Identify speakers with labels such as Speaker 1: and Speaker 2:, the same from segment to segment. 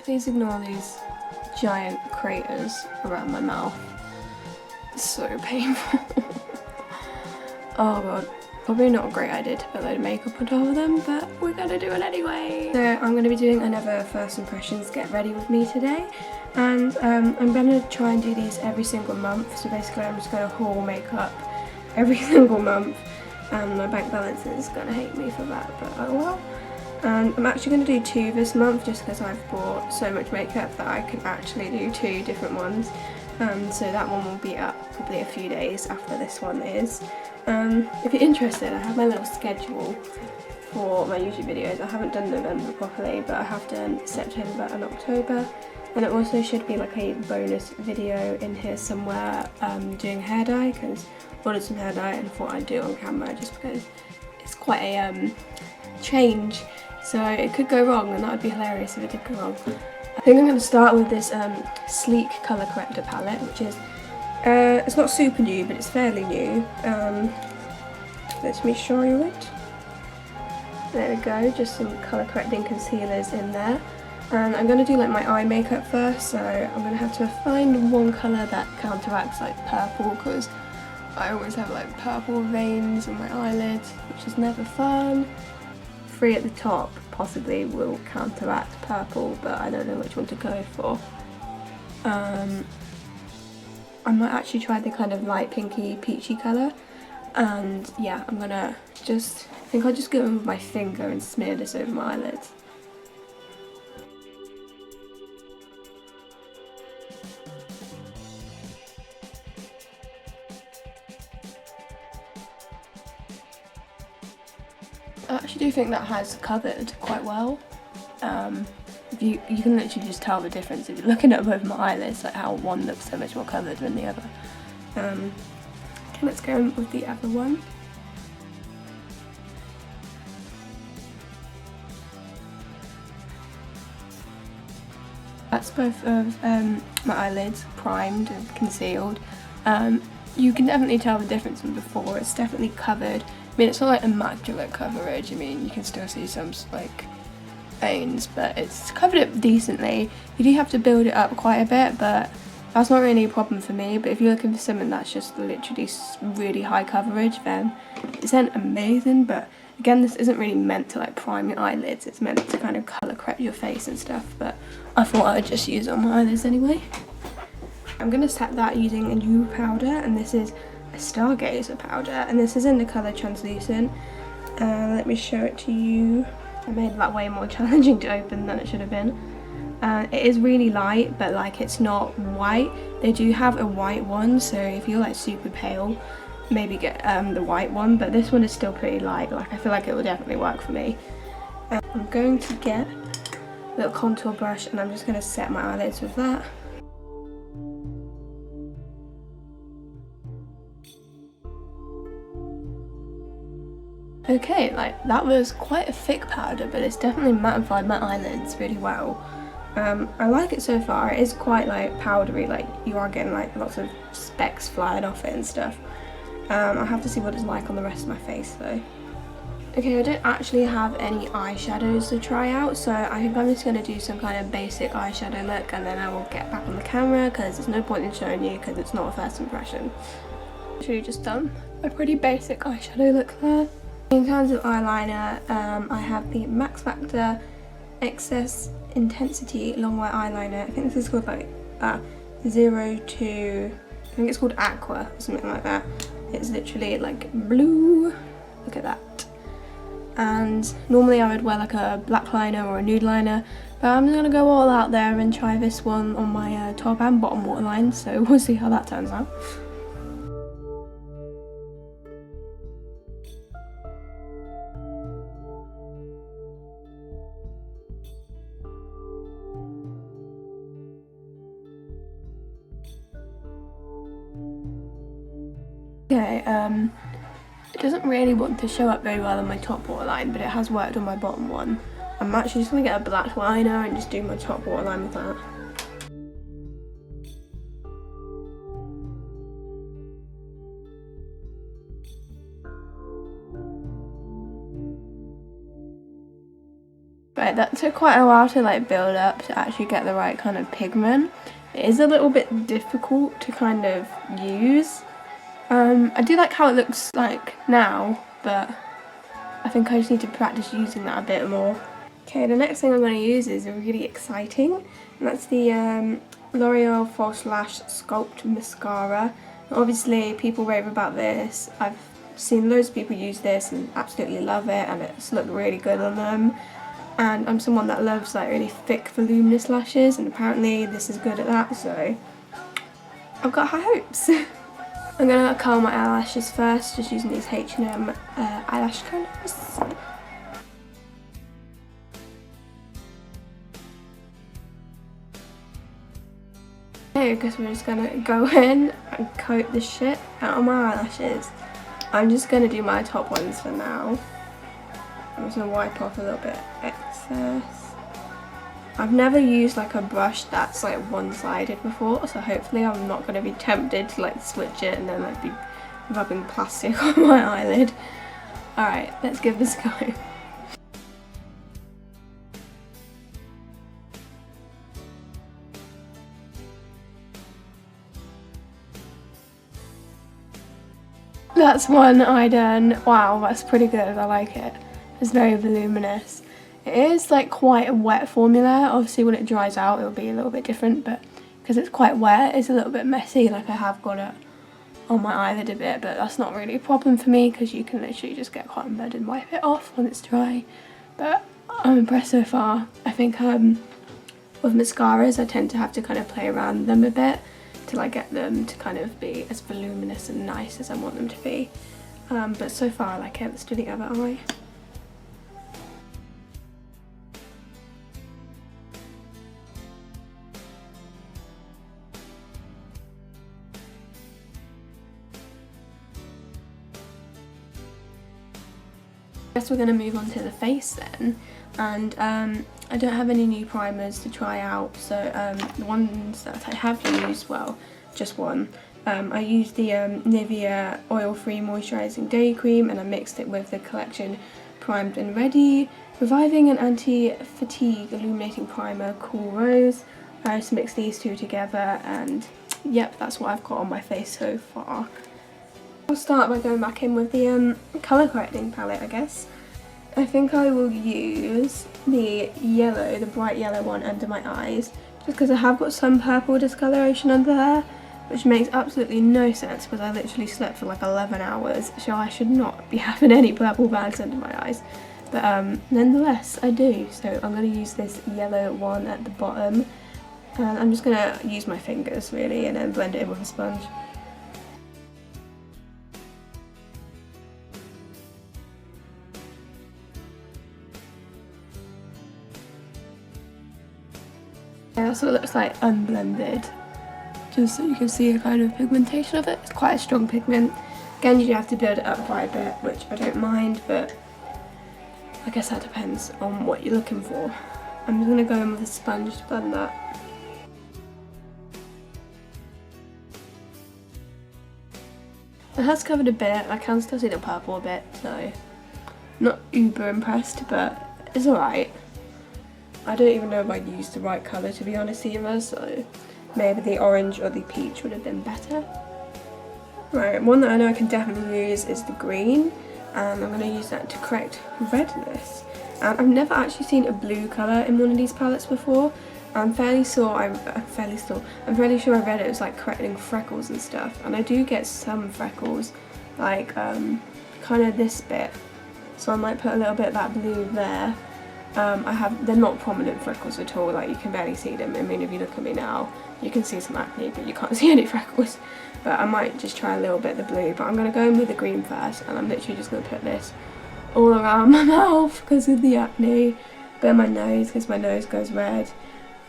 Speaker 1: Please ignore these giant craters around my mouth. It's so painful. Oh god. Probably not a great idea to put a load of makeup on top of them, but we're gonna do it anyway. So I'm gonna be doing another first impressions get ready with me today, and I'm gonna try and do these every single month. So basically I'm just gonna haul makeup every single month, and my bank balance is gonna hate me for that, but oh well. And I'm actually gonna do 2 this month just because I've bought so much makeup that I can actually do 2 different ones. So that one will be up probably a few days after this one is. If you're interested, I have my little schedule for my YouTube videos. I haven't done November properly, but I have done September and October. And it also should be like a bonus video in here somewhere doing hair dye, because I ordered some hair dye and thought I'd do it on camera just because it's quite a change. So it could go wrong, and that would be hilarious if it did go wrong. I think I'm going to start with this sleek colour corrector palette, which is it's not super new, but it's fairly new. Let me show you it. There we go, just some colour correcting concealers in there. And I'm going to do like my eye makeup first, so I'm going to have to find one colour that counteracts like purple, because I always have like purple veins on my eyelids, which is never fun. 3 at the top possibly will counteract purple, but I don't know which one to go for. I might actually try the kind of light pinky peachy colour, and yeah, I'm gonna just, I think I'll just go in with my finger and smear this over my eyelids. I actually do think that has covered quite well. You can literally just tell the difference if you're looking at both my eyelids, like how one looks so much more covered than the other. Okay, let's go in with the other one. That's both of my eyelids primed and concealed. You can definitely tell the difference from before. It's definitely covered. I mean, it's not like immaculate coverage. I mean, you can still see some like veins, but it's covered it decently. You do have to build it up quite a bit, but that's not really a problem for me. But if you're looking for something that's just literally really high coverage, then this isn't amazing. But again, this isn't really meant to like prime your eyelids. It's meant to kind of colour correct your face and stuff, but I thought I would just use it on my eyelids anyway. I'm going to set that using a new powder, and this is a Stargazer powder, and this is in the colour Translucent. Let me show it to you. I made that way more challenging to open than it should have been. It is really light, but like it's not white. They do have a white one, so if you're like super pale, maybe get the white one, but this one is still pretty light. Like I feel like it will definitely work for me. I'm going to get a little contour brush, and I'm just going to set my eyelids with that. Okay, like that was quite a thick powder, but it's definitely mattified my eyelids really well. I like it so far. It is quite like powdery, like you are getting like lots of specks flying off it and stuff. I'll have to see what it's like on the rest of my face though. Okay, I don't actually have any eyeshadows to try out, so I think I'm just going to do some kind of basic eyeshadow look, and then I will get back on the camera because there's no point in showing you because it's not a first impression. Actually just done a pretty basic eyeshadow look there. In terms of eyeliner, I have the Max Factor Excess Intensity Long Wear Eyeliner. I think this is called like 0 to, I think it's called Aqua or something like that. It's literally like blue. Look at that. And normally I would wear like a black liner or a nude liner, but I'm gonna go all out there and try this one on my top and bottom waterline, so we'll see how that turns out. Okay, it doesn't really want to show up very well on my top waterline, but it has worked on my bottom one. I'm actually just going to get a black liner and just do my top waterline with that. But Alright, that took quite a while to like build up to actually get the right kind of pigment. It is a little bit difficult to kind of use. I do like how it looks like now, but I think I just need to practice using that a bit more. Okay, the next thing I'm going to use is really exciting, and that's the L'Oreal False Lash Sculpt Mascara. Obviously, people rave about this. I've seen loads of people use this and absolutely love it, and it's looked really good on them. And I'm someone that loves like really thick, voluminous lashes, and apparently this is good at that, so I've got high hopes. I'm going to curl my eyelashes first, just using these H&M eyelash curlers. Okay, I guess we're just going to go in and coat the shit out of my eyelashes. I'm just going to do my top ones for now. I'm just going to wipe off a little bit excess. I've never used like a brush that's like one-sided before, so hopefully I'm not going to be tempted to like switch it and then like be rubbing plastic on my eyelid. Alright, let's give this a go. That's one eye done. Wow, that's pretty good. I like it. It's very voluminous. It is like quite a wet formula. Obviously when it dries out it'll be a little bit different, but because it's quite wet it's a little bit messy. Like I have got it on my eyelid a bit, but that's not really a problem for me because you can literally just get cotton bud and wipe it off when it's dry. But I'm impressed so far. I think with mascaras I tend to have to kind of play around them a bit till I get them to kind of be as voluminous and nice as I want them to be. But so far I like it. Let's do the other eye. I guess we're going to move on to the face then, and I don't have any new primers to try out, so the ones that I have used, well, just one. I used the Nivea Oil-Free Moisturising Day Cream, and I mixed it with the Collection Primed and Ready Reviving and Anti-Fatigue Illuminating Primer Cool Rose. I just mixed these two together, and yep, that's what I've got on my face so far. I'll start by going back in with the colour correcting palette, I guess. I think I will use the yellow, the bright yellow one under my eyes, just because I have got some purple discoloration under there, which makes absolutely no sense because I literally slept for like 11 hours, so I should not be having any purple bags under my eyes. But nonetheless, I do, so I'm going to use this yellow one at the bottom, and I'm just going to use my fingers really and then blend it in with a sponge. Yeah, that's what it looks like unblended, just so you can see a kind of pigmentation of it. It's quite a strong pigment. Again, you do have to build it up quite a bit, which I don't mind, but I guess that depends on what you're looking for. I'm just going to go in with a sponge to blend that. It has covered a bit. I can still see the purple a bit, so not uber impressed, but it's alright. I don't even know if I used the right colour to be honest either, so maybe the orange or the peach would have been better. Right, one that I know I can definitely use is the green, and I'm going to use that to correct redness. And I've never actually seen a blue colour in one of these palettes before. I'm fairly sure I read it was like correcting freckles and stuff, and I do get some freckles, like kind of this bit, so I might put a little bit of that blue there. They're not prominent freckles at all, like you can barely see them. I mean, if you look at me now, you can see some acne, but you can't see any freckles. But I might just try a little bit of the blue, but I'm going to go in with the green first, and I'm literally just going to put this all around my mouth because of the acne, bit on my nose because my nose goes red,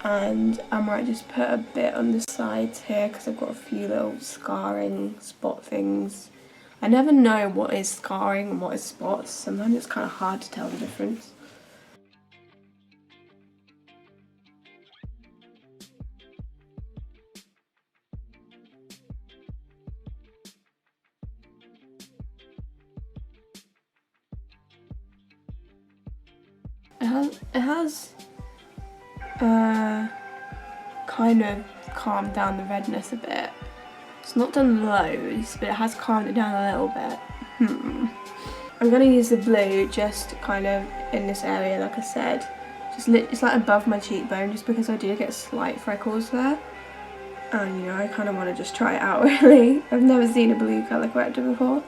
Speaker 1: and I might just put a bit on the sides here because I've got a few little scarring spot things. I never know what is scarring and what is spots. Sometimes it's kind of hard to tell the difference. It has kind of calmed down the redness a bit. It's not done loads, but it has calmed it down a little bit. I'm gonna use the blue just kind of in this area, like I said. It's like above my cheekbone, just because I do get slight freckles there. And you know, I kind of want to just try it out really. I've never seen a blue colour corrector before.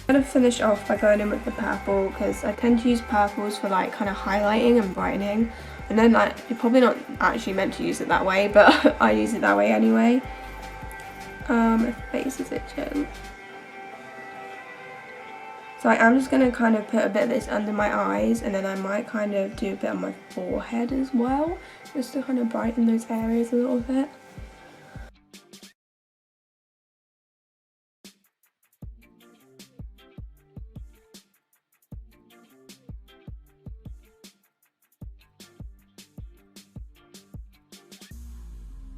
Speaker 1: I'm going to finish off by going in with the purple, because I tend to use purples for like kind of highlighting and brightening. And then like, you're probably not actually meant to use it that way, but I use it that way anyway. My face is itching. So I am just going to kind of put a bit of this under my eyes, and then I might kind of do a bit on my forehead as well, just to kind of brighten those areas a little bit.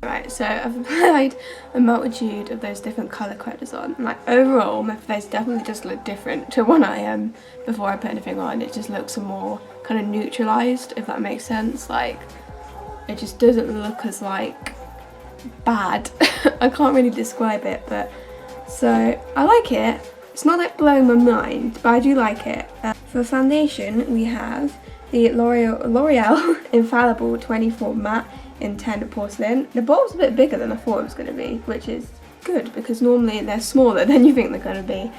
Speaker 1: Right, so I've applied a multitude of those different colour correctors on. Like overall, my face definitely does look different to when I am before I put anything on. It just looks more kind of neutralised, if that makes sense. Like, it just doesn't look as like bad. I can't really describe it, but so I like it. It's not like blowing my mind, but I do like it. For foundation, we have the Loreal Infallible 24 Matte in 10 porcelain. The bottle's a bit bigger than I thought it was going to be, which is good because normally they're smaller than you think they're going to be.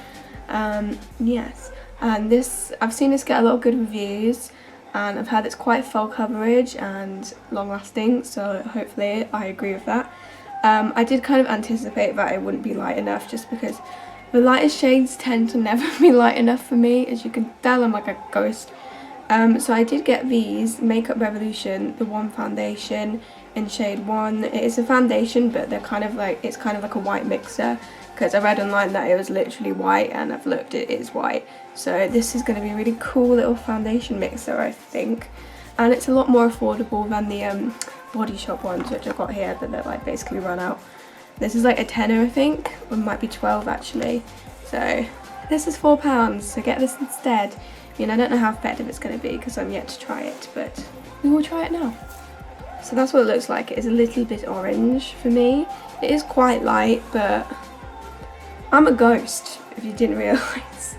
Speaker 1: Yes, and this, I've seen this get a lot of good reviews, and I've heard it's quite full coverage and long lasting, so hopefully I agree with that. I did kind of anticipate that it wouldn't be light enough, just because the lightest shades tend to never be light enough for me. As you can tell, I'm like a ghost. So I did get these Makeup Revolution, the one foundation in shade 1. It is a foundation, but they're kind of like, it's kind of like a white mixer, because I read online that it was literally white, and I've looked, it is white. So this is going to be a really cool little foundation mixer, I think. And it's a lot more affordable than the Body Shop ones, which I've got here, but they're like basically run out. This is like a tenner, I think, or it might be 12 actually. So this is £4, so get this instead. I mean, I don't know how effective it's going to be because I'm yet to try it, but we will try it now. So that's what it looks like. It is a little bit orange for me. It is quite light, but I'm a ghost, if you didn't realise.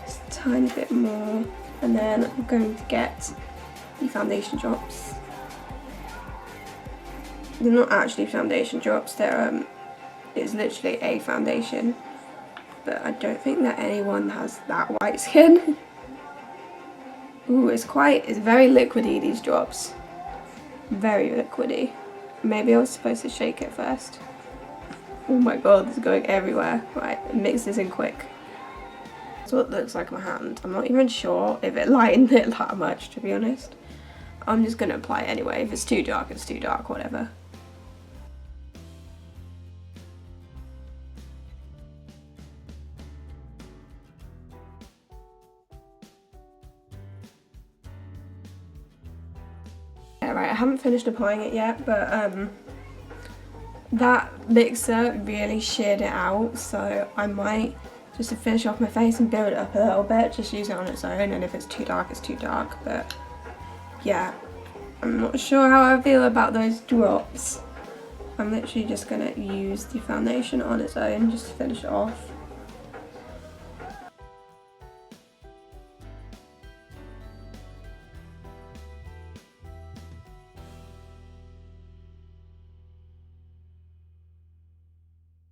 Speaker 1: Just a tiny bit more, and then I'm going to get the foundation drops. They're not actually foundation drops, they're it's literally a foundation, but I don't think that anyone has that white skin. Ooh, it's very liquidy, these drops. Very liquidy. Maybe I was supposed to shake it first. Oh my god, it's going everywhere. Right, mix this in quick. That's what it looks like on my hand. I'm not even sure if it lightened it that much, to be honest. I'm just going to apply it anyway. If it's too dark, it's too dark, whatever. Right, I haven't finished applying it yet, but that mixer really sheared it out, so I might, just to finish off my face and build it up a little bit, just use it on its own, and if it's too dark, it's too dark. But yeah, I'm not sure how I feel about those drops. I'm literally just going to use the foundation on its own just to finish it off.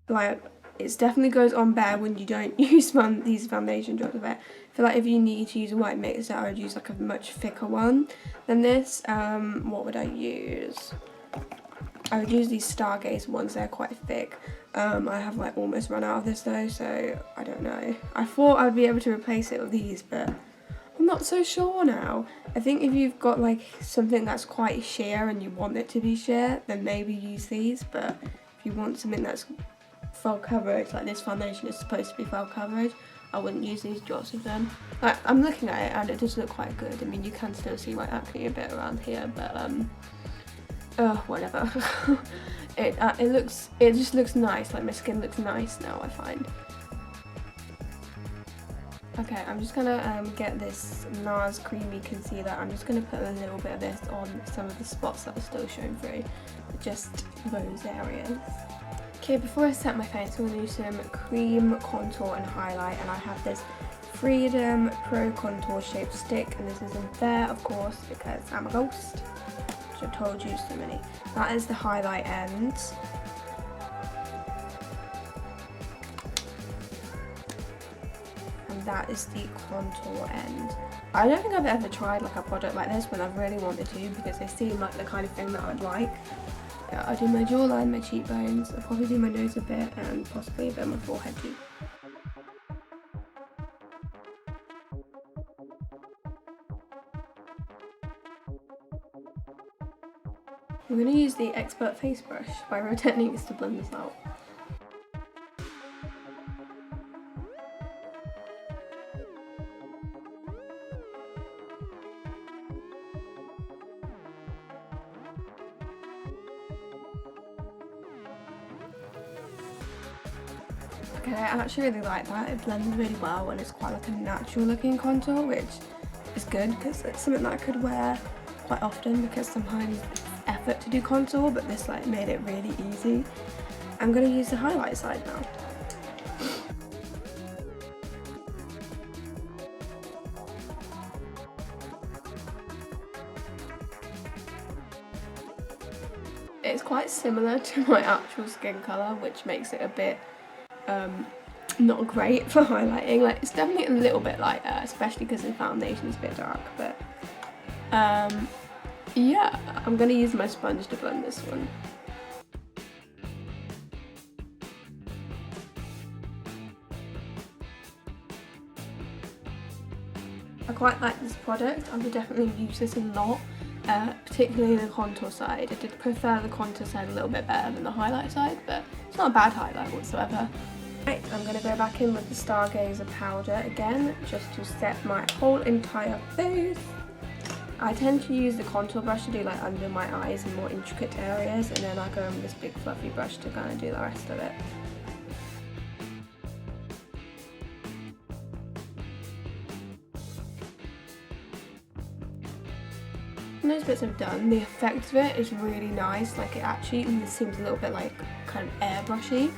Speaker 1: Like, it definitely goes on better when you don't use these foundation drops of it. I feel like if you need to use a white mixer, I would use like a much thicker one than this. What would I use? I would use these Stargazer ones, they're quite thick. I have like almost run out of this though, so I don't know. I thought I would be able to replace it with these, but I'm not so sure now. I think if you've got like something that's quite sheer and you want it to be sheer, then maybe use these, but if you want something that's full coverage, like this foundation is supposed to be full coverage, I wouldn't use these drops of them. Like, I'm looking at it and it does look quite good. I mean, you can still see my acne a bit around here, but whatever. It just looks nice, like my skin looks nice now, I find. Okay, I'm just gonna get this NARS Creamy Concealer. I'm just gonna put a little bit of this on some of the spots that are still showing through, just those areas. Okay, before I set my face, I'm gonna use some cream contour and highlight, and I have this Freedom Pro Contour Shape Stick, and this is in there, of course, because I'm a ghost, which I've told you so many. That is the highlight end. That is the contour end. I don't think I've ever tried like a product like this when I've really wanted to, because they seem like the kind of thing that I would like. Yeah, I do my jawline, my cheekbones, I'll probably do my nose a bit, and possibly a bit of my forehead too. I'm going to use the Expert Face Brush by Real Techniques to blend this out. Okay, I actually really like that. It blends really well and it's quite like a natural looking contour, which is good because it's something that I could wear quite often, because sometimes it's effort to do contour, but this like made it really easy. I'm going to use the highlight side now. It's quite similar to my actual skin colour, which makes it a bit not great for highlighting. Like, it's definitely a little bit lighter, especially because the foundation is a bit dark, but yeah, I'm going to use my sponge to blend this one. I quite like this product. I would definitely use this a lot, particularly the contour side. I did prefer the contour side a little bit better than the highlight side, but it's not a bad highlight whatsoever. Right, I'm going to go back in with the Stargazer powder again, just to set my whole entire face. I tend to use the contour brush to do like under my eyes and more intricate areas, and then I go in with this big fluffy brush to kind of do the rest of it. When those bits are done, the effect of it is really nice. Like, it actually seems a little bit like kind of airbrushy,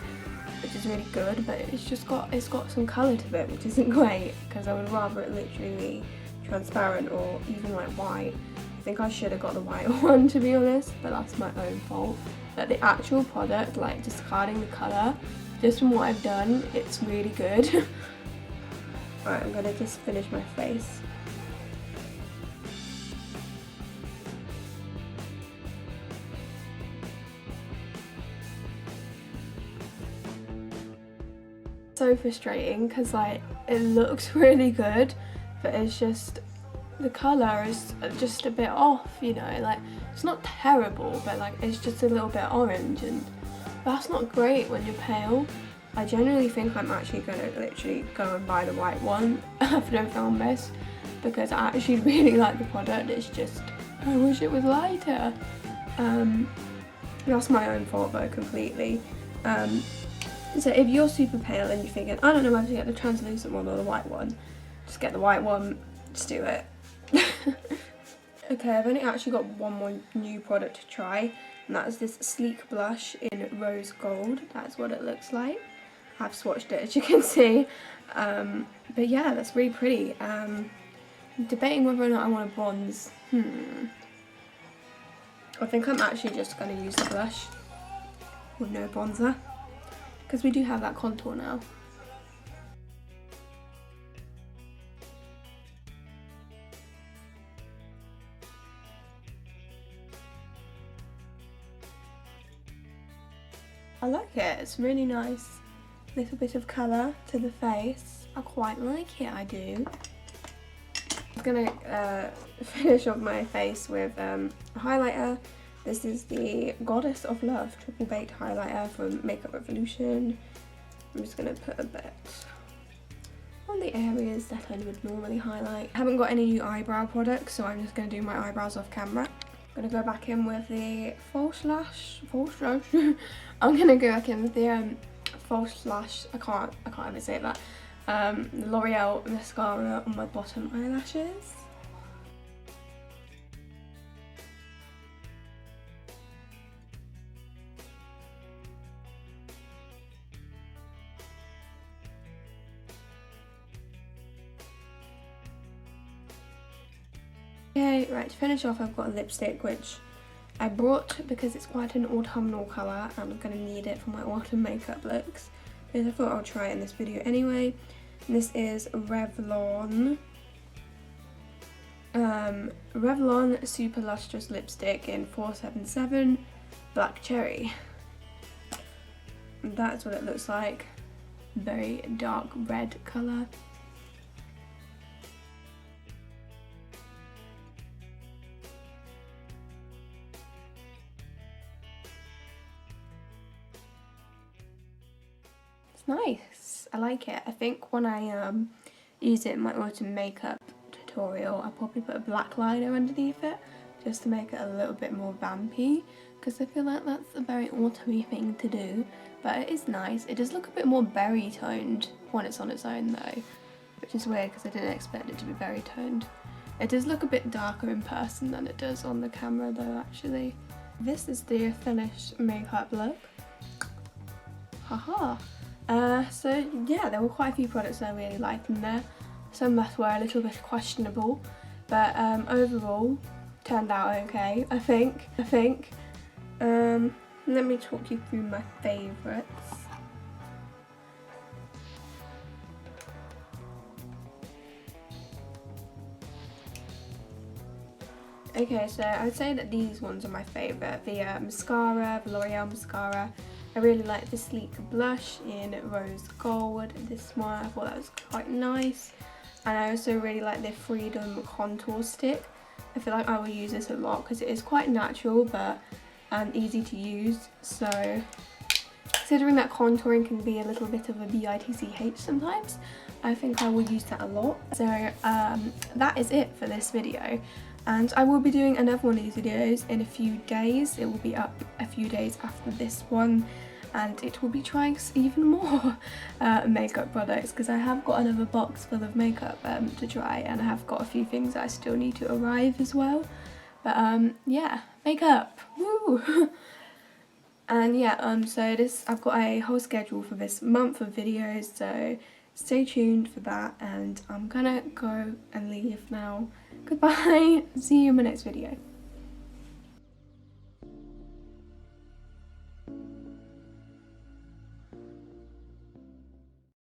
Speaker 1: which is really good, but it's got some colour to it, which isn't great, because I would rather it literally be transparent or even like white. I think I should have got the white one, to be honest, but that's my own fault. But the actual product, like discarding the colour, just from what I've done, it's really good. Right, I'm gonna just finish my face. So frustrating, because like it looks really good, but it's just the colour is just a bit off, you know. Like, it's not terrible, but like it's just a little bit orange, and that's not great when you're pale. I generally think I'm actually gonna literally go and buy the white one after I found this, because I actually really like the product. It's just, I wish it was lighter. That's my own fault though, completely. So if you're super pale and you're thinking, I don't know whether to get the translucent one or the white one, just get the white one, just do it. Okay, I've only actually got one more new product to try, and that is this sleek blush in rose gold. That's what it looks like. I've swatched it, as you can see. But yeah, that's really pretty. I'm debating whether or not I want a bronze. I think I'm actually just going to use the blush with no bronzer, because we do have that contour now. I like it, it's really nice. Little bit of colour to the face. I quite like it, I do. I'm gonna finish off my face with a highlighter. This is the Goddess of Love Triple Baked Highlighter from Makeup Revolution. I'm just going to put a bit on the areas that I would normally highlight. I haven't got any new eyebrow products, so I'm just going to do my eyebrows off camera. gonna go back in with the false lash. I'm gonna go back in with the false lash. I can't even say that. The L'Oreal mascara on my bottom eyelashes. Okay, right, to finish off I've got a lipstick which I brought because it's quite an autumnal colour and I'm going to need it for my autumn makeup looks. Because I thought I'll try it in this video anyway. And this is Revlon Super Lustrous Lipstick in 477 Black Cherry. And that's what it looks like. Very dark red colour. Nice, I like it. I think when I use it in my autumn makeup tutorial, I'll probably put a black liner underneath it just to make it a little bit more vampy, because I feel like that's a very autumny thing to do. But it is nice. It does look a bit more berry toned when it's on its own though, which is weird because I didn't expect it to be berry toned. It does look a bit darker in person than it does on the camera though, actually. This is the finished makeup look. Haha. So yeah, there were quite a few products I really liked in there. Some that were a little bit questionable, but overall turned out okay, I think. Let me talk you through my favourites. Okay, so I would say that these ones are my favourite. The mascara, the L'Oreal mascara. I really like the sleek blush in rose gold. This one, I thought that was quite nice. And I also really like the Freedom contour stick. I feel like I will use this a lot because it is quite natural but easy to use. So considering that contouring can be a little bit of a bitch sometimes, I think I will use that a lot. So that is it for this video. And I will be doing another one of these videos in a few days. It will be up a few days after this one, and it will be trying even more makeup products because I have got another box full of makeup to try, and I have got a few things that I still need to arrive as well. But yeah, makeup, woo! And yeah, so I've got a whole schedule for this month of videos, so stay tuned for that, and I'm gonna go and leave now. Goodbye, see you in my next video.